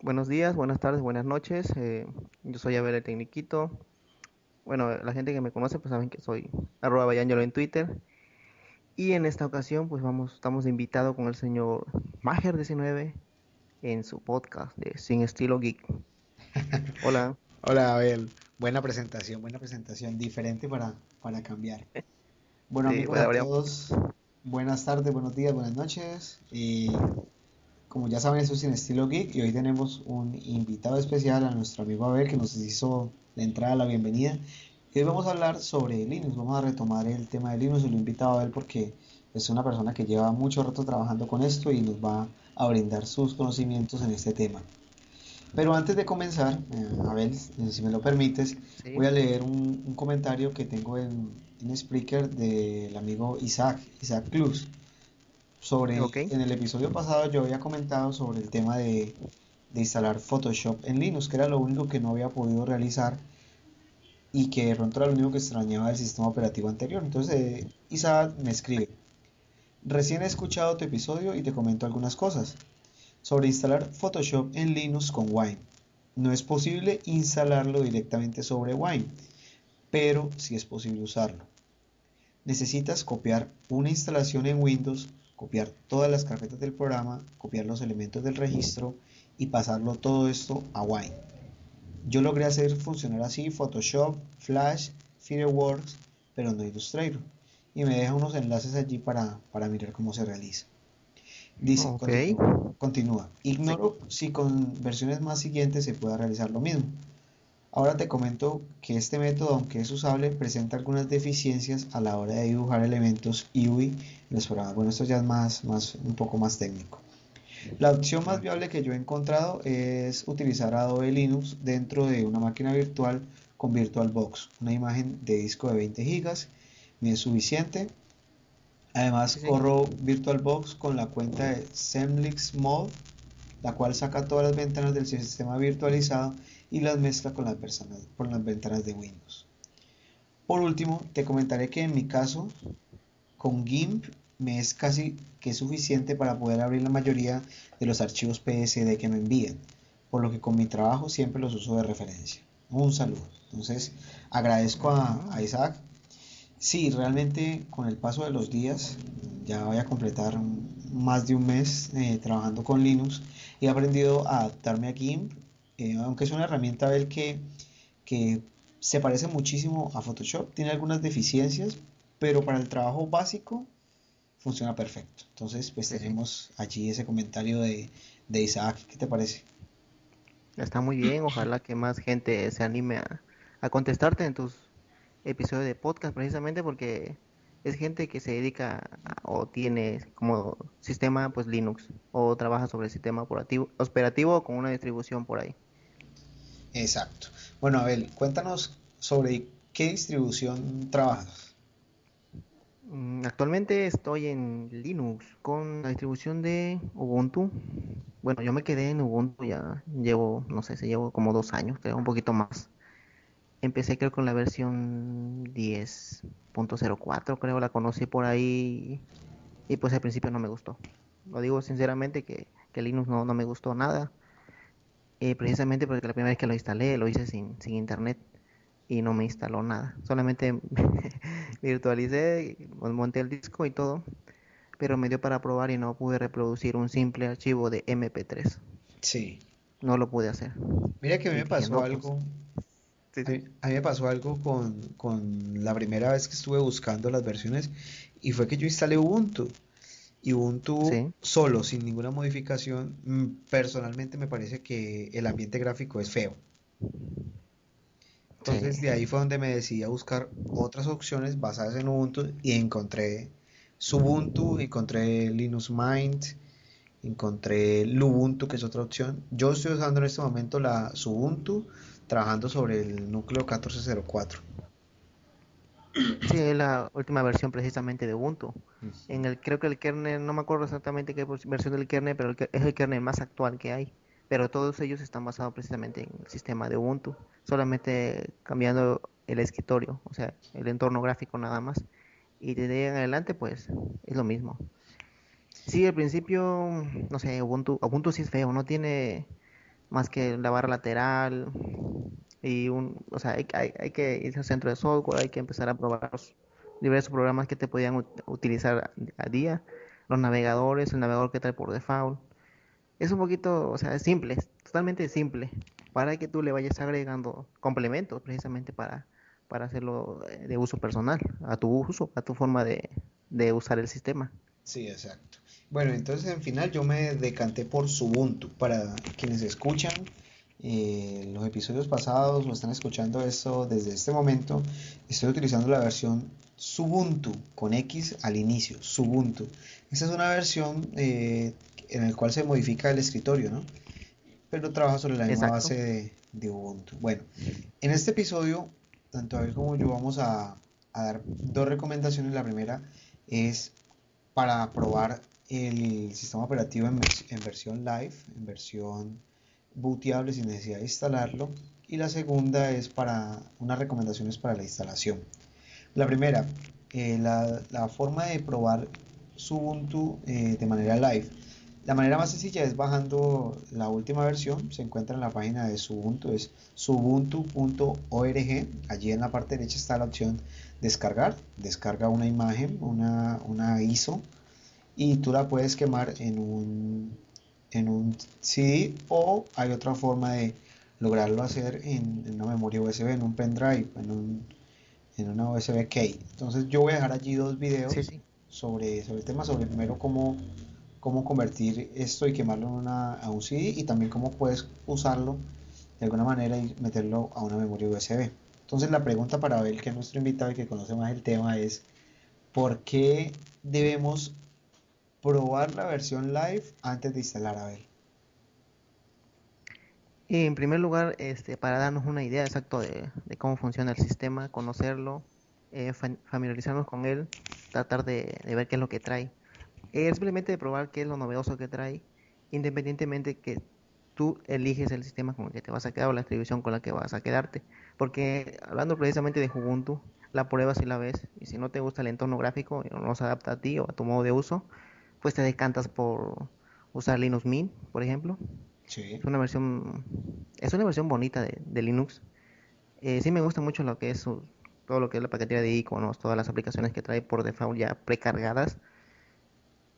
Buenos días, buenas tardes, buenas noches. Yo soy Abel el Tecniquito. Bueno, la gente que me conoce pues saben que soy @bayangelo en Twitter. Y en esta ocasión pues estamos de invitado con el señor Mager19 en su podcast de Sin Estilo Geek. Hola. Hola, Abel. Buena presentación, diferente para cambiar. Bueno, Sí, amigos bueno, a habría... todos, buenas tardes, buenos días, buenas noches. Y como ya saben, esto es Sin Estilo Geek y hoy tenemos un invitado especial a nuestro amigo Abel que nos hizo de entrada la bienvenida. Y hoy vamos a hablar sobre Linux, vamos a retomar el tema de Linux y lo he invitado a Abel porque es una persona que lleva mucho rato trabajando con esto y nos va a brindar sus conocimientos en este tema. Pero antes de comenzar, Abel, si me lo permites, Sí, voy a leer un comentario que tengo en Spreaker del amigo Isaac Cruz. ok. En el episodio pasado yo había comentado sobre el tema de instalar Photoshop en Linux, que era lo único que no había podido realizar y que de pronto era lo único que extrañaba del sistema operativo anterior. Entonces Isaac me escribe, recién he escuchado tu episodio y te comento algunas cosas sobre instalar Photoshop en Linux con Wine. No es posible instalarlo directamente sobre Wine, pero sí es posible usarlo. Necesitas copiar una instalación en Windows, copiar todas las carpetas del programa, copiar los elementos del registro y pasarlo todo esto a Wine. Yo logré hacer funcionar así Photoshop, Flash, Fireworks, pero no Illustrator. Y me deja unos enlaces allí para mirar cómo se realiza. Dice, Ok. continúa. Sí. Ignoro si con versiones más siguientes se pueda realizar lo mismo. Ahora te comento que este método, aunque es usable, presenta algunas deficiencias a la hora de dibujar elementos UI en los programas. Bueno, esto ya es un poco más técnico. La opción más viable que yo he encontrado es utilizar Adobe Linux dentro de una máquina virtual con VirtualBox. Una imagen de disco de 20 gigas me es suficiente. Además, Sí, sí. corro VirtualBox con la cuenta de Semlix Mode, la cual saca todas las ventanas del sistema virtualizado y las mezcla con las ventanas de Windows. Por último, te comentaré que en mi caso, con GIMP me es casi que suficiente para poder abrir la mayoría de los archivos PSD que me envían, por lo que con mi trabajo siempre los uso de referencia. Un saludo. Entonces, agradezco a Ujú. Isaac. Sí, realmente con el paso de los días, ya voy a completar más de un mes trabajando con Linux, he aprendido a adaptarme a GIMP, aunque es una herramienta que se parece muchísimo a Photoshop, tiene algunas deficiencias, pero para el trabajo básico funciona perfecto. Entonces, pues Sí, sí. tenemos allí ese comentario de Isaac, ¿qué te parece? Está muy bien. Ojalá que más gente se anime a contestarte en tus episodio de podcast precisamente porque es gente que se dedica o tiene como sistema pues Linux o trabaja sobre el sistema operativo con una distribución por ahí. Exacto. Bueno, Abel, cuéntanos sobre qué distribución trabajas. Actualmente estoy en Linux con la distribución de Ubuntu. Bueno, yo me quedé en Ubuntu ya llevo, no sé, si llevo como 2 años, creo, un poquito más. Empecé creo con la versión 10.04, creo, la conocí por ahí y pues al principio no me gustó. Lo digo sinceramente que Linux no me gustó nada, precisamente porque la primera vez que lo instalé lo hice sin internet y no me instaló nada. Solamente virtualicé, monté el disco y todo, pero me dio para probar y no pude reproducir un simple archivo de MP3. Sí. No lo pude hacer. Mira que a mí Y me dije, pasó no, pues, algo, sí, a sí, mí, a mí me pasó algo con la primera vez que estuve buscando las versiones y fue que yo instalé Ubuntu. Y Ubuntu sí, solo, sin ninguna modificación, personalmente me parece que el ambiente gráfico es feo. sí. Entonces de ahí fue donde me decidí a buscar otras opciones basadas en Ubuntu y encontré Subuntu, encontré Linux Mint, encontré Lubuntu, que es otra opción. Yo estoy usando en este momento la Subuntu, trabajando sobre el núcleo 1404. Sí, es la última versión precisamente de Ubuntu. Creo que el kernel, no me acuerdo exactamente qué versión del kernel, pero es el kernel más actual que hay. Pero todos ellos están basados precisamente en el sistema de Ubuntu, solamente cambiando el escritorio, o sea, el entorno gráfico nada más. Y desde ahí en adelante, pues, es lo mismo. Sí, al principio, no sé, Ubuntu sí es feo, no tiene más que la barra lateral o sea, hay que irse al centro de software, hay que empezar a probar los diversos programas que te podían utilizar a día, los navegadores, el navegador que trae por default. Es un poquito, o sea, es simple, es totalmente simple, para que tú le vayas agregando complementos precisamente para hacerlo de uso personal, a tu uso, a tu forma de usar el sistema. Sí, exacto. Bueno, entonces en final yo me decanté por Ubuntu. Para quienes escuchan los episodios pasados o están escuchando esto desde este momento, estoy utilizando la versión Ubuntu con X al inicio, Ubuntu. Esta es una versión en la cual se modifica el escritorio, ¿no? Pero trabaja sobre la misma Exacto. base de Ubuntu. Bueno, en este episodio, tanto él como yo vamos a dar dos recomendaciones. La primera es para probar el sistema operativo en versión live, en versión booteable sin necesidad de instalarlo. Y la segunda es para unas recomendaciones para la instalación. La primera, la forma de probar Ubuntu de manera live. La manera más sencilla es bajando la última versión, se encuentra en la página de Ubuntu, es ubuntu.org. Allí en la parte derecha está la opción descargar, descarga una imagen, una ISO, y tú la puedes quemar en un CD, o hay otra forma de lograrlo hacer en una memoria USB, en un pendrive, en una USB key. Entonces yo voy a dejar allí dos Sí, videos sí. sobre el tema, sobre primero cómo convertir esto y quemarlo a un CD, y también cómo puedes usarlo de alguna manera y meterlo a una memoria USB. Entonces la pregunta para Abel, que es nuestro invitado y que conoce más el tema, es ¿por qué debemos probar la versión live antes de instalar, Abel? Y en primer lugar, para darnos una idea exacta de cómo funciona el sistema, conocerlo, familiarizarnos con él, tratar de ver qué es lo que trae. Es simplemente de probar qué es lo novedoso que trae, independientemente que tú eliges el sistema con el que te vas a quedar o la distribución con la que vas a quedarte. Porque hablando precisamente de Ubuntu, la pruebas y la ves, y si no te gusta el entorno gráfico y no se adapta a ti o a tu modo de uso, pues te decantas por usar Linux Mint, por ejemplo. Sí, Es una versión, es una versión bonita de Linux. Sí me gusta mucho lo que es todo lo que es la paquetería de iconos, todas las aplicaciones que trae por default ya precargadas,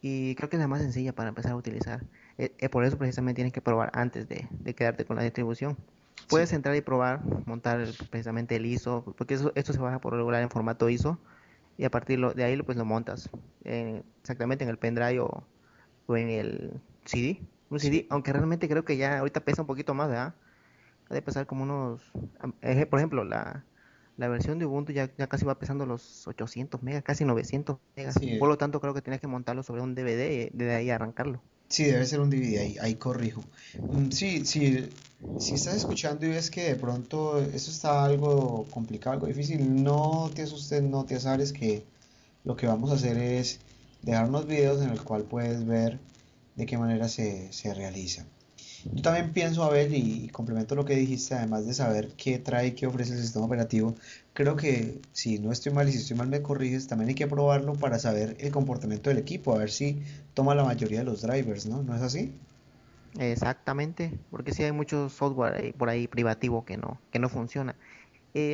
y creo que es la más sencilla para empezar a utilizar. Por eso precisamente tienes que probar antes de quedarte con la distribución. sí, Puedes entrar y probar, montar precisamente el ISO, porque esto se baja por regular en formato ISO, y a partir de ahí pues lo montas exactamente en el pendrive o en el CD. Un CD, sí. aunque realmente creo que ya ahorita pesa un poquito más, ¿verdad? Ha de pesar como unos, por ejemplo, la versión de Ubuntu ya casi va pesando los 800 megas, casi 900 megas. Sí, Por lo tanto, creo que tienes que montarlo sobre un DVD y de ahí arrancarlo. sí, debe ser un DVD, ahí corrijo. Sí, sí, si estás escuchando y ves que de pronto eso está algo complicado, algo difícil, no te asustes, no te azares, que lo que vamos a hacer es dejar unos videos en el cual puedes ver de qué manera se realiza. Yo también pienso, Abel, y complemento lo que dijiste, además de saber qué trae y qué ofrece el sistema operativo, creo que si no estoy mal y si estoy mal me corriges, también hay que probarlo para saber el comportamiento del equipo, a ver si toma la mayoría de los drivers, ¿no? ¿No es así? Exactamente, porque sí hay mucho software por ahí privativo que no funciona.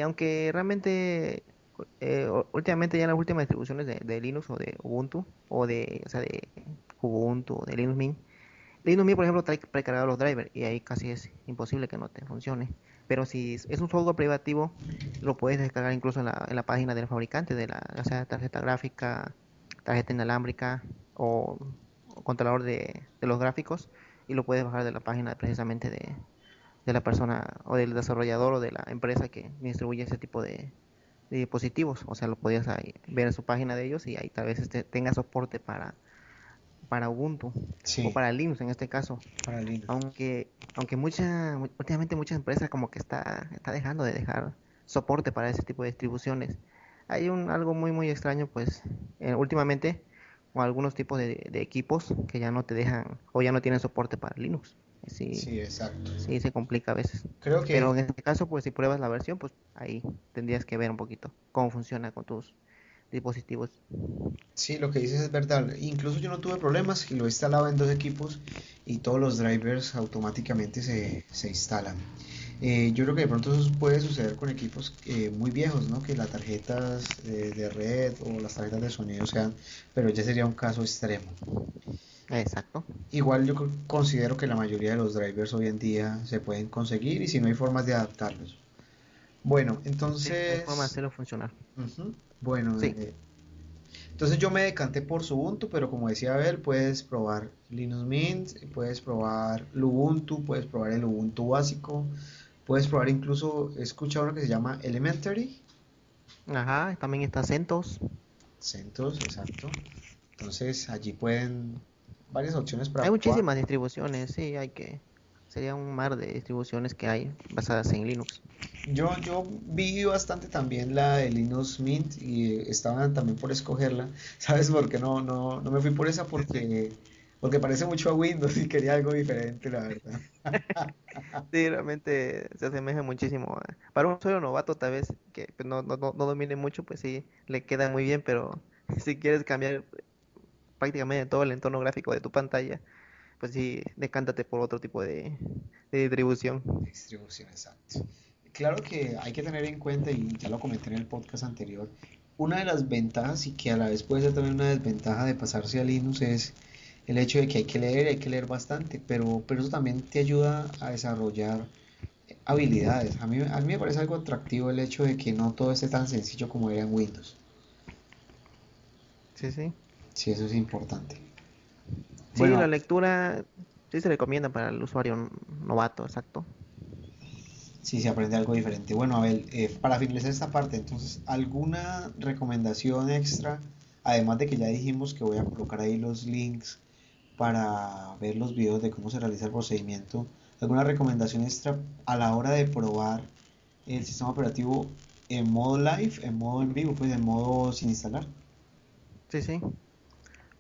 Aunque realmente últimamente ya en las últimas distribuciones de Linux o de Ubuntu o sea, de Ubuntu o de Linux Mint, Linux Mint por ejemplo trae precargados los drivers y ahí casi es imposible que no te funcione. Pero si es un software privativo, lo puedes descargar incluso en la página del fabricante de la, ya sea tarjeta gráfica, tarjeta inalámbrica o controlador de los gráficos, y lo puedes bajar de la página precisamente de la persona o del desarrollador o de la empresa que distribuye ese tipo de dispositivos. O sea, lo podías ahí ver en su página de ellos y ahí tal vez tenga soporte para Ubuntu o Sí, para Linux en este caso. para Linux. Aunque últimamente muchas empresas como que está dejando de dejar soporte para ese tipo de distribuciones. Hay algo muy extraño, pues, últimamente, o algunos tipos de equipos que ya no te dejan o ya no tienen soporte para Linux. Sí, Sí, exacto. sí se complica a veces. Creo Pero que en este caso, pues si pruebas la versión, pues ahí tendrías que ver un poquito cómo funciona con tus dispositivos. Sí, lo que dices es verdad. Incluso yo no tuve problemas y lo instalaba en dos equipos y todos los drivers automáticamente se instalan. Yo creo que de pronto eso puede suceder con equipos muy viejos, ¿no? Que las tarjetas de red o las tarjetas de sonido sean, pero ya sería un caso extremo. Exacto. Igual yo considero que la mayoría de los drivers hoy en día se pueden conseguir y si no hay formas de adaptarlos. Bueno, Sí, hay forma de entonces, hacerlo funcionar. ujú, bueno, Sí, entonces yo me decanté por Ubuntu, pero como decía Abel, puedes probar Linux Mint, puedes probar Lubuntu, puedes probar el Ubuntu básico, puedes probar incluso, he escuchado uno que se llama Elementary, ajá, también está CentOS. CentOS, exacto. Entonces allí pueden varias opciones para Hay probar. muchísimas distribuciones, sí, sería un mar de distribuciones que hay basadas en Linux. Yo vi bastante también la de Linux Mint y estaban también por escogerla. ¿Sabes por qué no me fui por esa? Sí, sí. Porque parece mucho a Windows y quería algo diferente, la verdad. Sí, realmente se asemeja muchísimo. Para un solo novato, tal vez que pues, no domine mucho, pues sí, le queda muy bien, pero si quieres cambiar prácticamente todo el entorno gráfico de tu pantalla, pues sí, decántate por otro tipo de distribución. Distribución, exacto. Claro que hay que tener en cuenta, y ya lo comenté en el podcast anterior, una de las ventajas y que a la vez puede ser también una desventaja de pasarse a Linux es el hecho de que hay que leer bastante, pero eso también te ayuda a desarrollar habilidades. A mí me parece algo atractivo el hecho de que no todo esté tan sencillo como era en Windows. Sí, sí. Sí, eso es importante. Sí, la Bueno, lectura sí se recomienda para el usuario novato, exacto. sí, se aprende algo diferente. Bueno, Abel, para finalizar esta parte, entonces, ¿alguna recomendación extra? Además de que ya dijimos que voy a colocar ahí los links para ver los videos de cómo se realiza el procedimiento. ¿Alguna recomendación extra a la hora de probar el sistema operativo en modo live, en modo en vivo, pues en modo sin instalar? Sí, sí.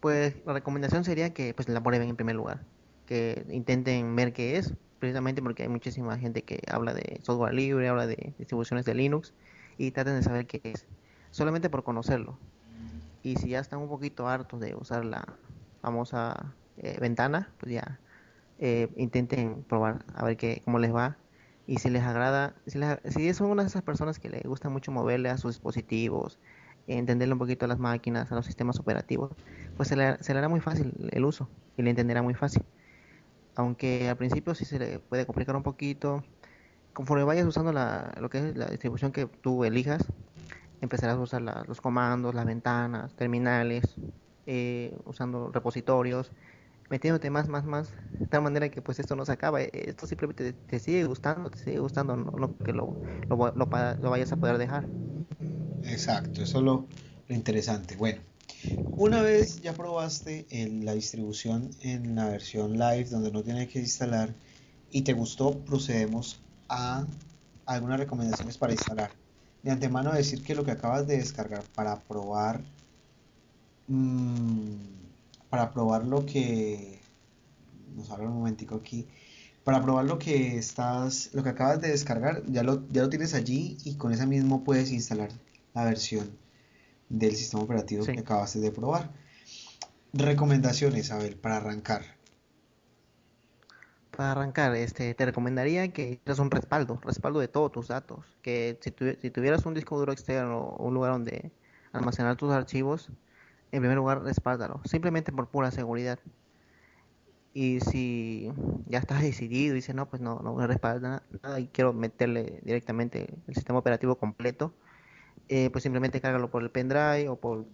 Pues la recomendación sería que pues la prueben en primer lugar, que intenten ver qué es, precisamente porque hay muchísima gente que habla de software libre, habla de distribuciones de Linux y traten de saber qué es, solamente por conocerlo. Y si ya están un poquito hartos de usar la famosa ventana, pues ya intenten probar a ver cómo les va. Y si les agrada, si son una de esas personas que les gusta mucho moverle a sus dispositivos, entenderle un poquito a las máquinas, a los sistemas operativos, pues se le hará muy fácil el uso y le entenderá muy fácil. Aunque al principio sí se le puede complicar un poquito, conforme vayas usando lo que es la distribución que tú elijas, empezarás a usar los comandos, las ventanas, terminales, usando repositorios, metiéndote más, de tal manera que pues esto no se acaba, esto simplemente te sigue gustando, no que lo vayas a poder dejar. Exacto, eso es lo interesante. Bueno, una Sí, vez ya probaste la distribución en la versión live donde no tienes que instalar y te gustó, procedemos a algunas recomendaciones para instalar. De antemano decir que lo que acabas de descargar mm, para probar lo que, nos habla un momentico aquí, para probar lo que acabas de descargar, ya lo tienes allí y con esa mismo puedes instalar la versión del sistema operativo que sí. acabaste de probar. Recomendaciones, Abel, para arrancar. Para arrancar, te recomendaría que hicieras un respaldo de todos tus datos, que si tuvieras un disco duro externo o un lugar donde almacenar tus archivos, en primer lugar respáldalo, simplemente por pura seguridad. Y si ya estás decidido y dices, no, pues no voy a respaldar nada y quiero meterle directamente el sistema operativo completo, pues simplemente cárgalo por el pendrive o por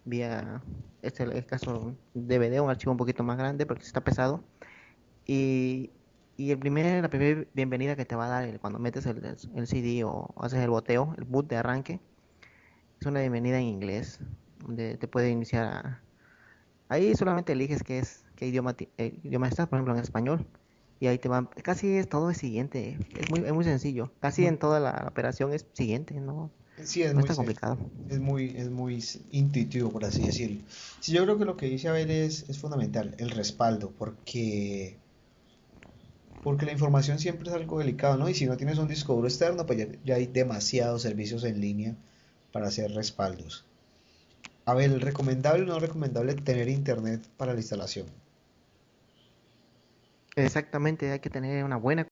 vía, este es el caso DVD, un archivo un poquito más grande porque está pesado. Y, y la primera bienvenida que te va a dar cuando metes el CD o haces el boteo, el boot de arranque, es una bienvenida en inglés, donde te puede iniciar ahí solamente eliges idioma estás, por ejemplo en español, y ahí te van, casi es todo es siguiente, es muy sencillo, casi Muy- en toda la operación es siguiente, sí, no es tan complicado. es muy intuitivo, por así decirlo. Sí, yo creo que lo que dice Abel es fundamental, el respaldo, porque la información siempre es algo delicado, ¿no? Y si no tienes un disco duro externo, pues ya hay demasiados servicios en línea para hacer respaldos. A ver, recomendable o no recomendable tener internet para la instalación. Exactamente, hay que tener una buena